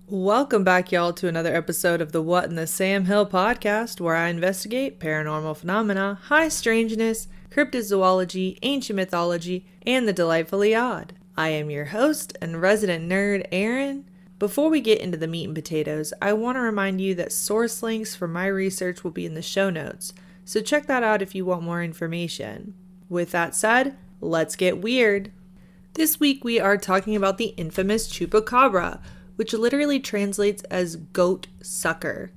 Welcome back, y'all, to another episode of the What in the Sam Hill podcast, where I investigate paranormal phenomena, high strangeness, cryptozoology, ancient mythology, and the delightfully odd. I am your host and resident nerd, Aaron. Before we get into the meat and potatoes, I want to remind you that source links for my research will be in the show notes, so check that out if you want more information. With that said, let's get weird. This week we are talking about the infamous Chupacabra, which literally translates as goat sucker.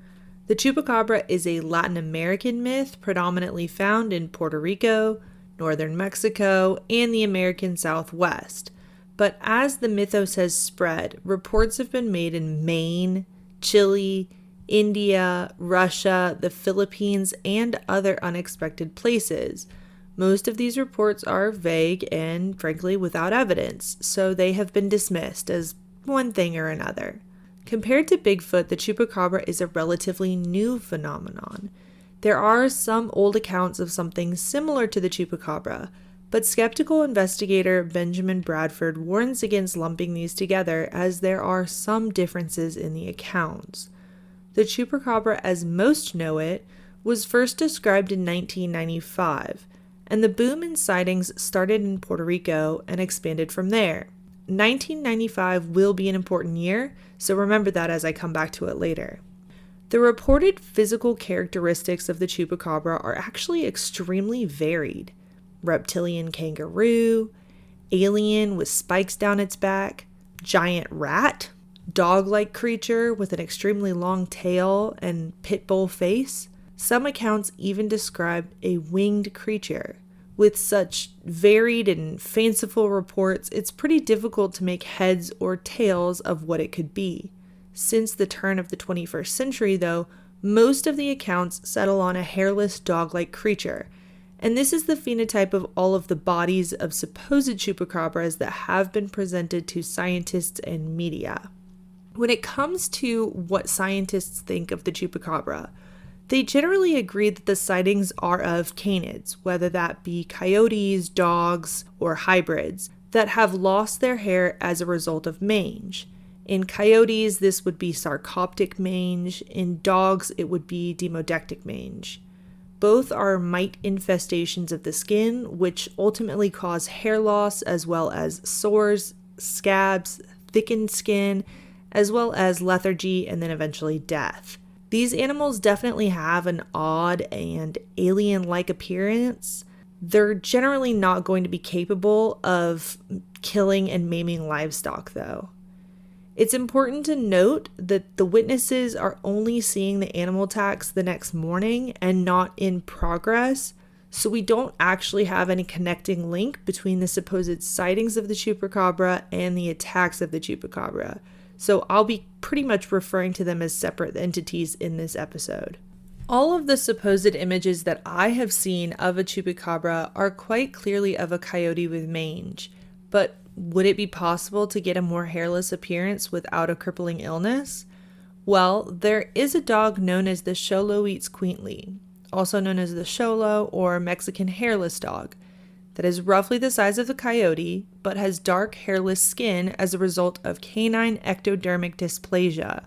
The Chupacabra is a Latin American myth predominantly found in Puerto Rico, northern Mexico, and the American Southwest. But as the mythos has spread, reports have been made in Maine, Chile, India, Russia, the Philippines, and other unexpected places. Most of these reports are vague and, frankly, without evidence, so they have been dismissed as one thing or another. Compared to Bigfoot, the Chupacabra is a relatively new phenomenon. There are some old accounts of something similar to the Chupacabra, but skeptical investigator Benjamin Bradford warns against lumping these together as there are some differences in the accounts. The Chupacabra, as most know it, was first described in 1995, and the boom in sightings started in Puerto Rico and expanded from there. 1995 will be an important year, so remember that as I come back to it later. The reported physical characteristics of the Chupacabra are actually extremely varied. Reptilian kangaroo, alien with spikes down its back, giant rat, dog-like creature with an extremely long tail and pit bull face. Some accounts even describe a winged creature. With such varied and fanciful reports, it's pretty difficult to make heads or tails of what it could be. Since the turn of the 21st century, though, most of the accounts settle on a hairless dog-like creature, and this is the phenotype of all of the bodies of supposed chupacabras that have been presented to scientists and media. When it comes to what scientists think of the chupacabra, they generally agree that the sightings are of canids, whether that be coyotes, dogs, or hybrids, that have lost their hair as a result of mange. In coyotes, this would be sarcoptic mange. In dogs, it would be demodectic mange. Both are mite infestations of the skin, which ultimately cause hair loss as well as sores, scabs, thickened skin, as well as lethargy and then eventually death. These animals definitely have an odd and alien-like appearance. They're generally not going to be capable of killing and maiming livestock, though. It's important to note that the witnesses are only seeing the animal attacks the next morning and not in progress, so we don't actually have any connecting link between the supposed sightings of the Chupacabra and the attacks of the Chupacabra. So I'll be pretty much referring to them as separate entities in this episode. All of the supposed images that I have seen of a Chupacabra are quite clearly of a coyote with mange, but would it be possible to get a more hairless appearance without a crippling illness? Well, there is a dog known as the Xoloitzcuintli, also known as the Xolo or Mexican hairless dog, that is roughly the size of the coyote, but has dark hairless skin as a result of canine ectodermic dysplasia.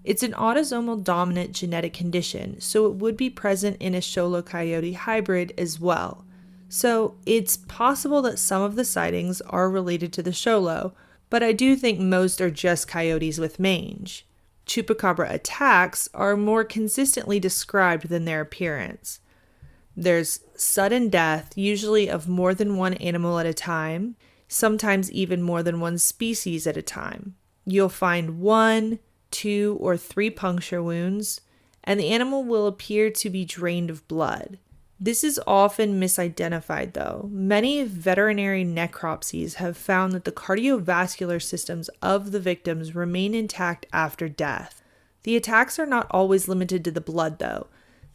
It's an autosomal dominant genetic condition, so it would be present in a Xolo coyote hybrid as well. So it's possible that some of the sightings are related to the Xolo, but I do think most are just coyotes with mange. Chupacabra attacks are more consistently described than their appearance. There's sudden death, usually of more than one animal at a time, sometimes even more than one species at a time. You'll find 1, 2, or 3 puncture wounds, and the animal will appear to be drained of blood. This is often misidentified, though. Many veterinary necropsies have found that the cardiovascular systems of the victims remain intact after death. The attacks are not always limited to the blood, though.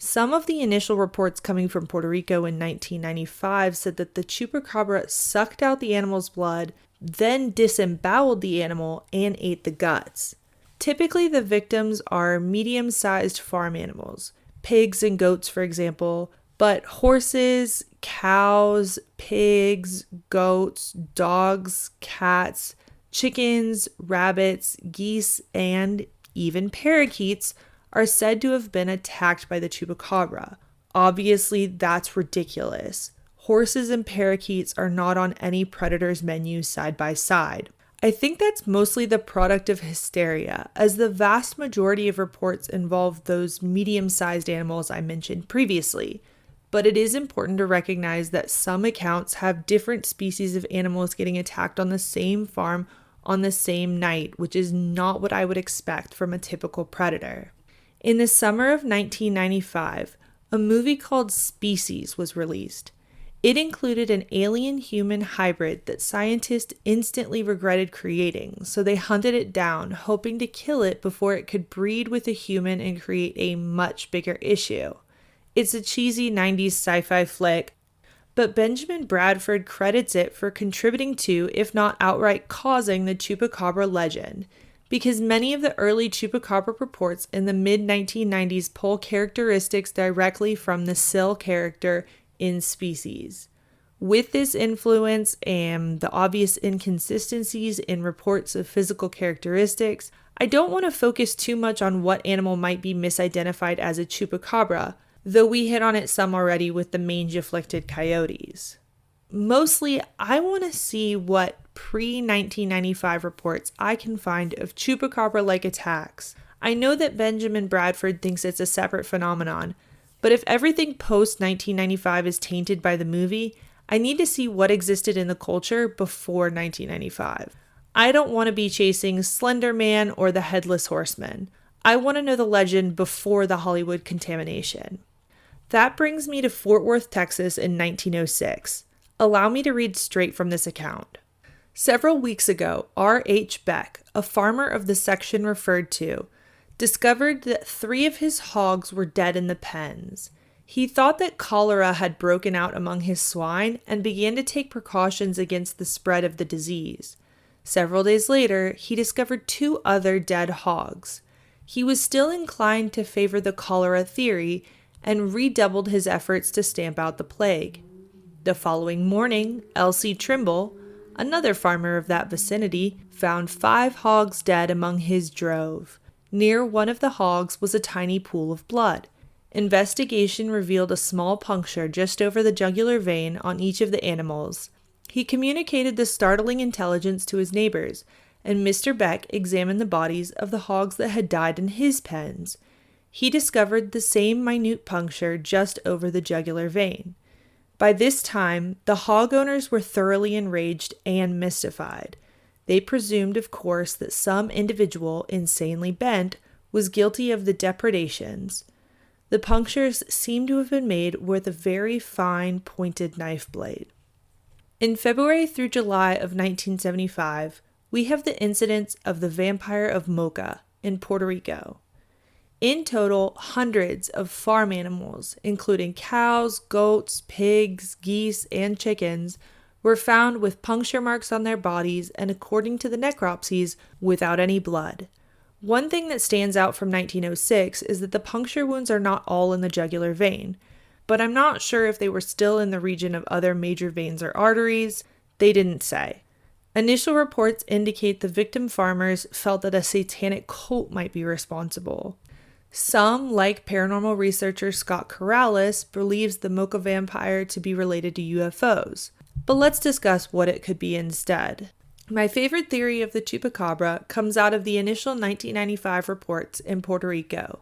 Some of the initial reports coming from Puerto Rico in 1995 said that the Chupacabra sucked out the animal's blood, then disemboweled the animal and ate the guts. Typically, the victims are medium-sized farm animals, pigs and goats, for example, but horses, cows, pigs, goats, dogs, cats, Chickens, rabbits, geese, and even parakeets are said to have been attacked by the chupacabra. Obviously, that's ridiculous. Horses and parakeets are not on any predator's menu side by side. I think that's mostly the product of hysteria, as the vast majority of reports involve those medium-sized animals I mentioned previously. But it is important to recognize that some accounts have different species of animals getting attacked on the same farm on the same night, which is not what I would expect from a typical predator. In the summer of 1995, a movie called Species was released. It included an alien-human hybrid that scientists instantly regretted creating, so they hunted it down, hoping to kill it before it could breed with a human and create a much bigger issue. It's a cheesy 90s sci-fi flick, but Benjamin Bradford credits it for contributing to, if not outright causing, the Chupacabra legend, because many of the early Chupacabra reports in the mid-1990s pull characteristics directly from the Sill character in Species. With this influence and the obvious inconsistencies in reports of physical characteristics, I don't want to focus too much on what animal might be misidentified as a chupacabra, though we hit on it some already with the mange-afflicted coyotes. Mostly, I want to see what pre-1995 reports I can find of chupacabra-like attacks. I know that Benjamin Bradford thinks it's a separate phenomenon, but if everything post-1995 is tainted by the movie, I need to see what existed in the culture before 1995. I don't want to be chasing Slender Man or the Headless Horseman. I want to know the legend before the Hollywood contamination. That brings me to Fort Worth, Texas in 1906. Allow me to read straight from this account. Several weeks ago, R.H. Beck, a farmer of the section referred to, discovered that 3 of his hogs were dead in the pens. He thought that cholera had broken out among his swine and began to take precautions against the spread of the disease. Several days later, he discovered 2 other dead hogs. He was still inclined to favor the cholera theory and redoubled his efforts to stamp out the plague. The following morning, L.C. Trimble, another farmer of that vicinity, found 5 hogs dead among his drove. Near one of the hogs was a tiny pool of blood. Investigation revealed a small puncture just over the jugular vein on each of the animals. He communicated the startling intelligence to his neighbors, and Mr. Beck examined the bodies of the hogs that had died in his pens. He discovered the same minute puncture just over the jugular vein. By this time, the hog owners were thoroughly enraged and mystified. They presumed, of course, that some individual, insanely bent, was guilty of the depredations. The punctures seemed to have been made with a very fine, pointed knife blade. In February through July of 1975, we have the incidents of the Vampire of Mocha in Puerto Rico. In total, hundreds of farm animals, including cows, goats, pigs, geese, and chickens, were found with puncture marks on their bodies and, according to the necropsies, without any blood. One thing that stands out from 1906 is that the puncture wounds are not all in the jugular vein, but I'm not sure if they were still in the region of other major veins or arteries. They didn't say. Initial reports indicate the victim farmers felt that a satanic cult might be responsible. Some, like paranormal researcher Scott Corrales, believes the Mocha vampire to be related to UFOs. But let's discuss what it could be instead. My favorite theory of the Chupacabra comes out of the initial 1995 reports in Puerto Rico.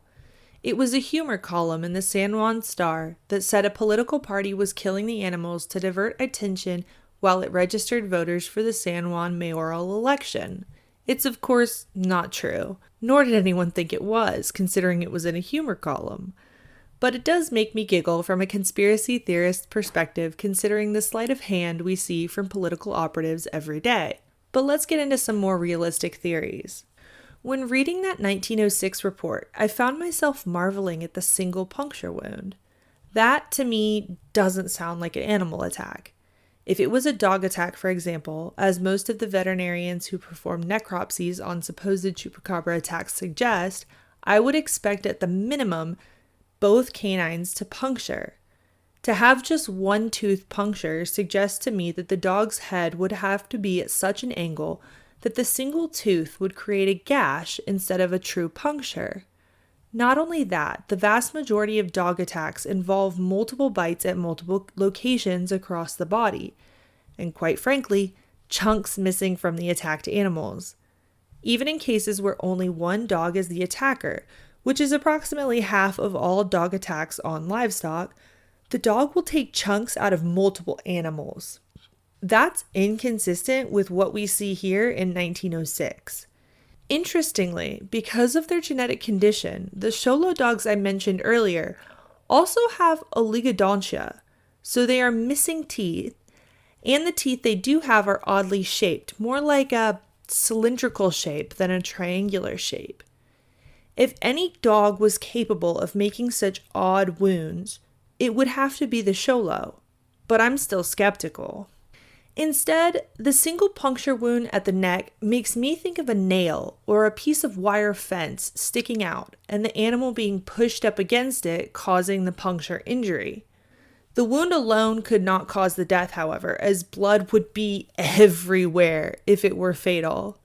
It was a humor column in the San Juan Star that said a political party was killing the animals to divert attention while it registered voters for the San Juan mayoral election. It's of course not true, nor did anyone think it was, considering it was in a humor column. But it does make me giggle from a conspiracy theorist perspective, considering the sleight of hand we see from political operatives every day. But let's get into some more realistic theories. When reading that 1906 report, I found myself marveling at the single puncture wound. That, to me, doesn't sound like an animal attack. If it was a dog attack, for example, as most of the veterinarians who perform necropsies on supposed chupacabra attacks suggest, I would expect at the minimum both canines to puncture. To have just one tooth puncture suggests to me that the dog's head would have to be at such an angle that the single tooth would create a gash instead of a true puncture. Not only that, the vast majority of dog attacks involve multiple bites at multiple locations across the body, and quite frankly, chunks missing from the attacked animals. Even in cases where only one dog is the attacker, which is approximately half of all dog attacks on livestock, the dog will take chunks out of multiple animals. That's inconsistent with what we see here in 1906. Interestingly, because of their genetic condition, the Xolo dogs I mentioned earlier also have oligodontia, so they are missing teeth, and the teeth they do have are oddly shaped, more like a cylindrical shape than a triangular shape. If any dog was capable of making such odd wounds, it would have to be the Xolo, but I'm still skeptical. Instead, the single puncture wound at the neck makes me think of a nail or a piece of wire fence sticking out and the animal being pushed up against it, causing the puncture injury. The wound alone could not cause the death, however, as blood would be everywhere if it were fatal.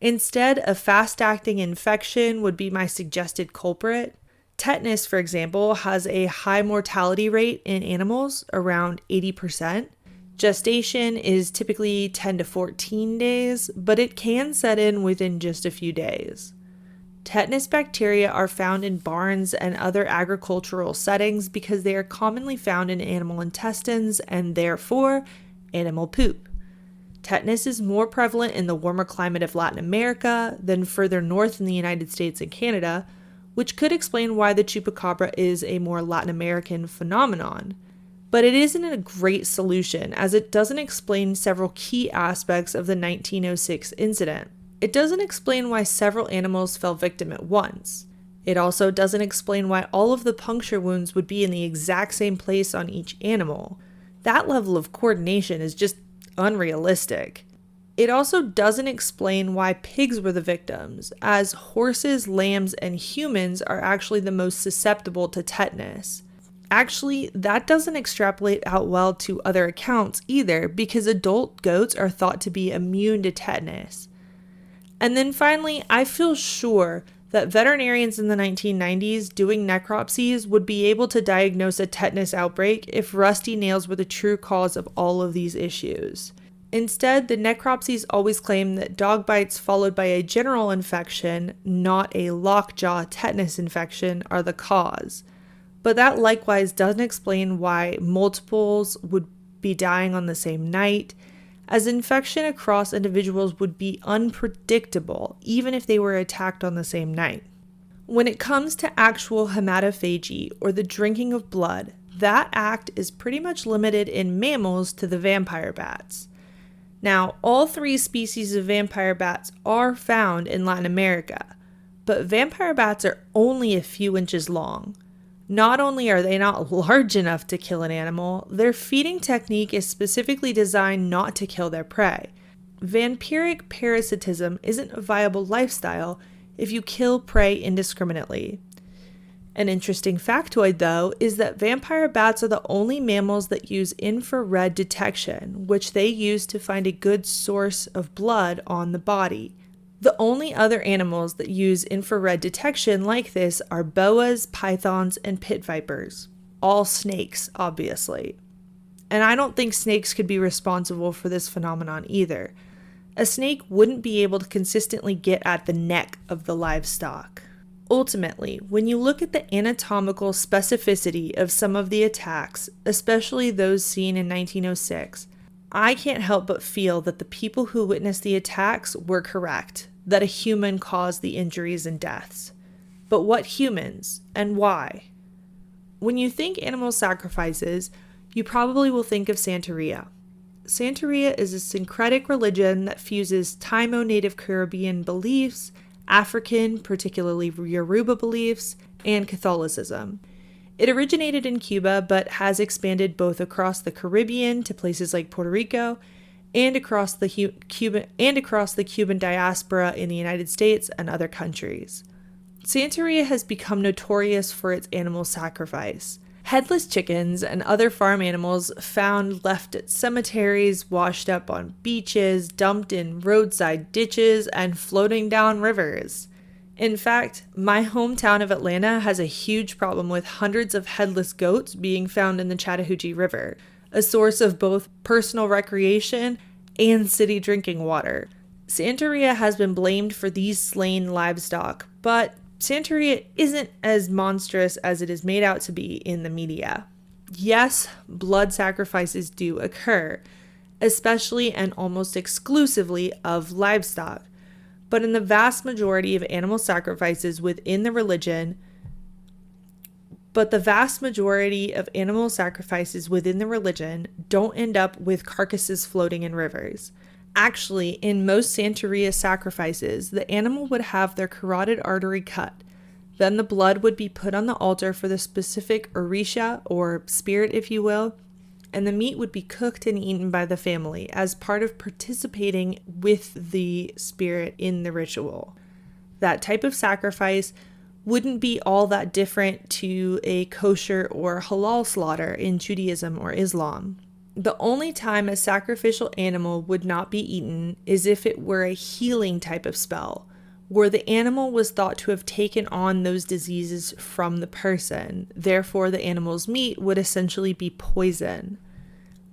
Instead, a fast-acting infection would be my suggested culprit. Tetanus, for example, has a high mortality rate in animals, around 80%. Gestation is typically 10 to 14 days, but it can set in within just a few days. Tetanus bacteria are found in barns and other agricultural settings because they are commonly found in animal intestines and therefore animal poop. Tetanus is more prevalent in the warmer climate of Latin America than further north in the United States and Canada, which could explain why the Chupacabra is a more Latin American phenomenon. But it isn't a great solution, as it doesn't explain several key aspects of the 1906 incident. It doesn't explain why several animals fell victim at once. It also doesn't explain why all of the puncture wounds would be in the exact same place on each animal. That level of coordination is just unrealistic. It also doesn't explain why pigs were the victims, as horses, lambs, and humans are actually the most susceptible to tetanus. Actually, that doesn't extrapolate out well to other accounts either, because adult goats are thought to be immune to tetanus. And then finally, I feel sure that veterinarians in the 1990s doing necropsies would be able to diagnose a tetanus outbreak if rusty nails were the true cause of all of these issues. Instead, the necropsies always claim that dog bites followed by a general infection, not a lockjaw tetanus infection, are the cause. But that likewise doesn't explain why multiples would be dying on the same night, as infection across individuals would be unpredictable even if they were attacked on the same night. When it comes to actual hematophagy, or the drinking of blood, that act is pretty much limited in mammals to the vampire bats. Now, all three species of vampire bats are found in Latin America, but vampire bats are only a few inches long. Not only are they not large enough to kill an animal, their feeding technique is specifically designed not to kill their prey. Vampiric parasitism isn't a viable lifestyle if you kill prey indiscriminately. An interesting factoid, though, is that vampire bats are the only mammals that use infrared detection, which they use to find a good source of blood on the body. The only other animals that use infrared detection like this are boas, pythons, and pit vipers. All snakes, obviously. And I don't think snakes could be responsible for this phenomenon either. A snake wouldn't be able to consistently get at the neck of the livestock. Ultimately, when you look at the anatomical specificity of some of the attacks, especially those seen in 1906, I can't help but feel that the people who witnessed the attacks were correct, that a human caused the injuries and deaths. But what humans, and why? When you think animal sacrifices, you probably will think of Santeria. Santeria is a syncretic religion that fuses Taino Native Caribbean beliefs, African, particularly Yoruba beliefs, and Catholicism. It originated in Cuba, but has expanded both across the Caribbean to places like Puerto Rico, and across the Cuban diaspora in the United States and other countries. Santeria has become notorious for its animal sacrifice, Headless chickens and other farm animals found left at cemeteries, washed up on beaches, dumped in roadside ditches, and floating down rivers. In fact, my hometown of Atlanta has a huge problem with hundreds of headless goats being found in the Chattahoochee River, a source of both personal recreation and city drinking water. Santeria has been blamed for these slain livestock, but Santeria isn't as monstrous as it is made out to be in the media. Yes, blood sacrifices do occur, especially and almost exclusively of livestock, but in the vast majority of animal sacrifices within the religion, don't end up with carcasses floating in rivers. Actually, in most Santeria sacrifices, the animal would have their carotid artery cut. Then the blood would be put on the altar for the specific orisha, or spirit if you will, and the meat would be cooked and eaten by the family as part of participating with the spirit in the ritual. That type of sacrifice wouldn't be all that different to a kosher or halal slaughter in Judaism or Islam. The only time a sacrificial animal would not be eaten is if it were a healing type of spell, where the animal was thought to have taken on those diseases from the person. Therefore, the animal's meat would essentially be poison.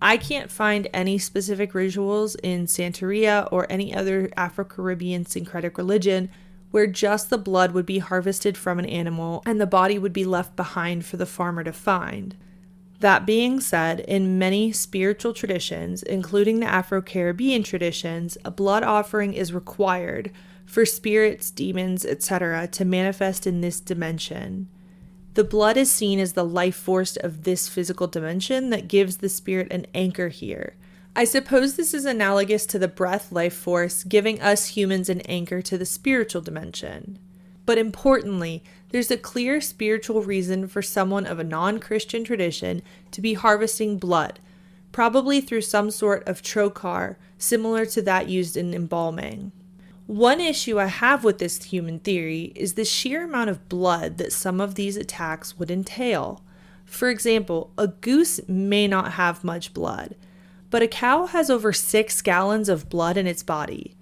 I can't find any specific rituals in Santeria or any other Afro-Caribbean syncretic religion where just the blood would be harvested from an animal and the body would be left behind for the farmer to find. That being said, in many spiritual traditions, including the Afro-Caribbean traditions, a blood offering is required for spirits, demons, etc. to manifest in this dimension. The blood is seen as the life force of this physical dimension that gives the spirit an anchor here. I suppose this is analogous to the breath life force giving us humans an anchor to the spiritual dimension. But importantly, there's a clear spiritual reason for someone of a non-Christian tradition to be harvesting blood, probably through some sort of trochar, similar to that used in embalming. One issue I have with this human theory is the sheer amount of blood that some of these attacks would entail. For example, a goose may not have much blood, but a cow has over 6 gallons of blood in its body.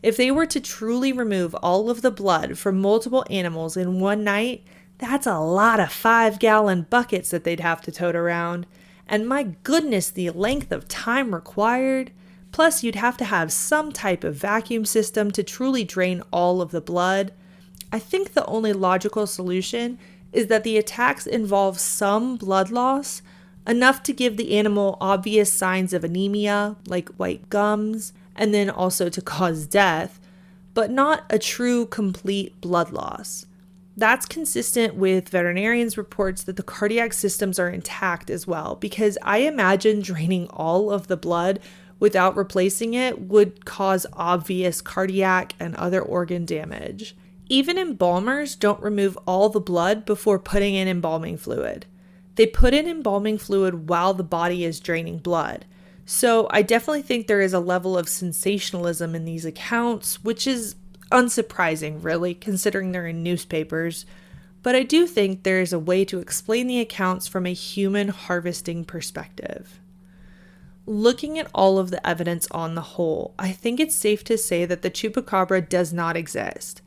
If they were to truly remove all of the blood from multiple animals in one night, that's a lot of 5-gallon buckets that they'd have to tote around. And my goodness, the length of time required. Plus, you'd have to have some type of vacuum system to truly drain all of the blood. I think the only logical solution is that the attacks involve some blood loss, enough to give the animal obvious signs of anemia, like white gums, and then also to cause death, but not a true complete blood loss. That's consistent with veterinarians' reports that the cardiac systems are intact as well, because I imagine draining all of the blood without replacing it would cause obvious cardiac and other organ damage. Even embalmers don't remove all the blood before putting in embalming fluid. They put in embalming fluid while the body is draining blood. So I definitely think there is a level of sensationalism in these accounts, which is unsurprising, really, considering they're in newspapers. But I do think there is a way to explain the accounts from a human harvesting perspective. Looking at all of the evidence on the whole, I think it's safe to say that the Chupacabra does not exist.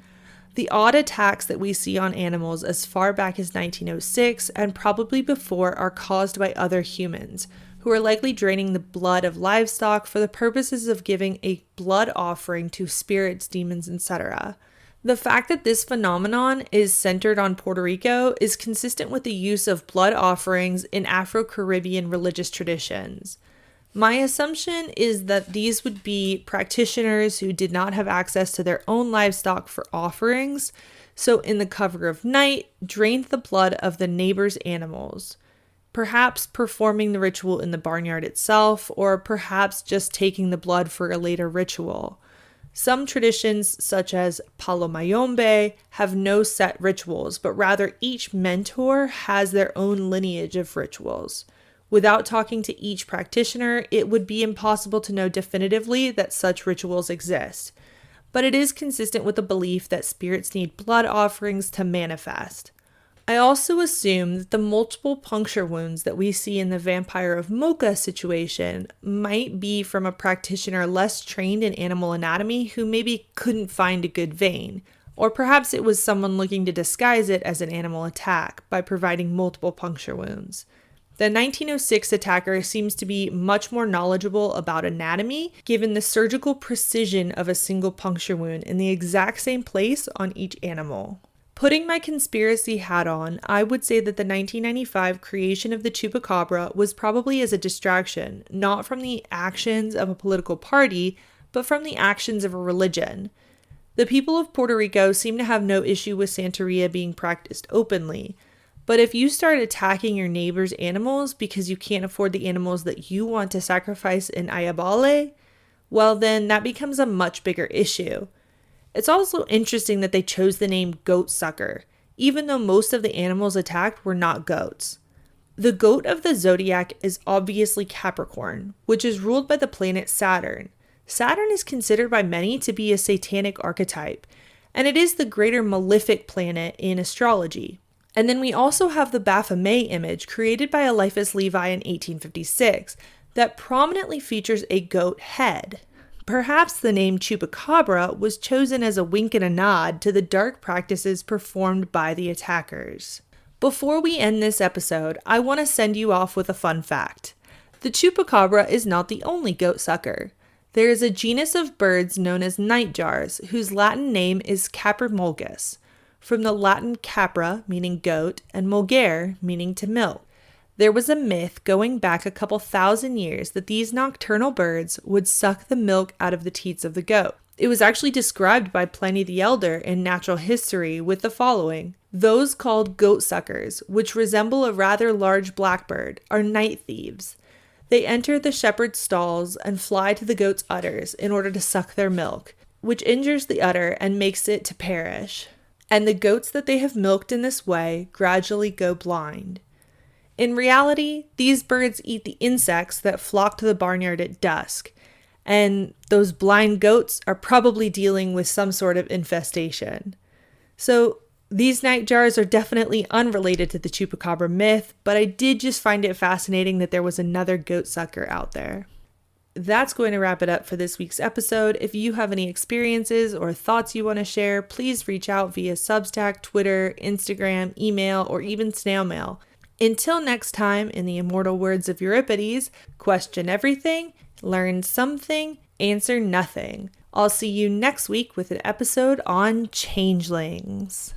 The odd attacks that we see on animals as far back as 1906 and probably before are caused by other humans, who are likely draining the blood of livestock for the purposes of giving a blood offering to spirits, demons, etc. The fact that this phenomenon is centered on Puerto Rico is consistent with the use of blood offerings in Afro-Caribbean religious traditions. My assumption is that these would be practitioners who did not have access to their own livestock for offerings, so in the cover of night, drained the blood of the neighbor's animals. Perhaps performing the ritual in the barnyard itself, or perhaps just taking the blood for a later ritual. Some traditions, such as Palo Mayombe, have no set rituals, but rather each mentor has their own lineage of rituals. Without talking to each practitioner, it would be impossible to know definitively that such rituals exist. But it is consistent with the belief that spirits need blood offerings to manifest. I also assume that the multiple puncture wounds that we see in the Vampire of Mocha situation might be from a practitioner less trained in animal anatomy who maybe couldn't find a good vein, or perhaps it was someone looking to disguise it as an animal attack by providing multiple puncture wounds. The 1906 attacker seems to be much more knowledgeable about anatomy, given the surgical precision of a single puncture wound in the exact same place on each animal. Putting my conspiracy hat on, I would say that the 1995 creation of the Chupacabra was probably as a distraction, not from the actions of a political party, but from the actions of a religion. The people of Puerto Rico seem to have no issue with Santeria being practiced openly, but if you start attacking your neighbor's animals because you can't afford the animals that you want to sacrifice in Ayabale, well then that becomes a much bigger issue. It's also interesting that they chose the name goat sucker, even though most of the animals attacked were not goats. The goat of the zodiac is obviously Capricorn, which is ruled by the planet Saturn. Saturn is considered by many to be a satanic archetype, and it is the greater malefic planet in astrology. And then we also have the Baphomet image created by Eliphas Levi in 1856 that prominently features a goat head. Perhaps the name Chupacabra was chosen as a wink and a nod to the dark practices performed by the attackers. Before we end this episode, I want to send you off with a fun fact. The Chupacabra is not the only goat sucker. There is a genus of birds known as nightjars, whose Latin name is Caprimulgus, from the Latin capra, meaning goat, and mulgere, meaning to milk. There was a myth going back a couple thousand years that these nocturnal birds would suck the milk out of the teats of the goat. It was actually described by Pliny the Elder in Natural History with the following: those called goat suckers, which resemble a rather large blackbird, are night thieves. They enter the shepherd's stalls and fly to the goat's udders in order to suck their milk, which injures the udder and makes it to perish. And the goats that they have milked in this way gradually go blind. In reality, these birds eat the insects that flock to the barnyard at dusk, and those blind goats are probably dealing with some sort of infestation. So these nightjars are definitely unrelated to the Chupacabra myth, but I did just find it fascinating that there was another goat sucker out there. That's going to wrap it up for this week's episode. If you have any experiences or thoughts you want to share, please reach out via Substack, Twitter, Instagram, email, or even snail mail. Until next time, in the immortal words of Euripides, question everything, learn something, answer nothing. I'll see you next week with an episode on changelings.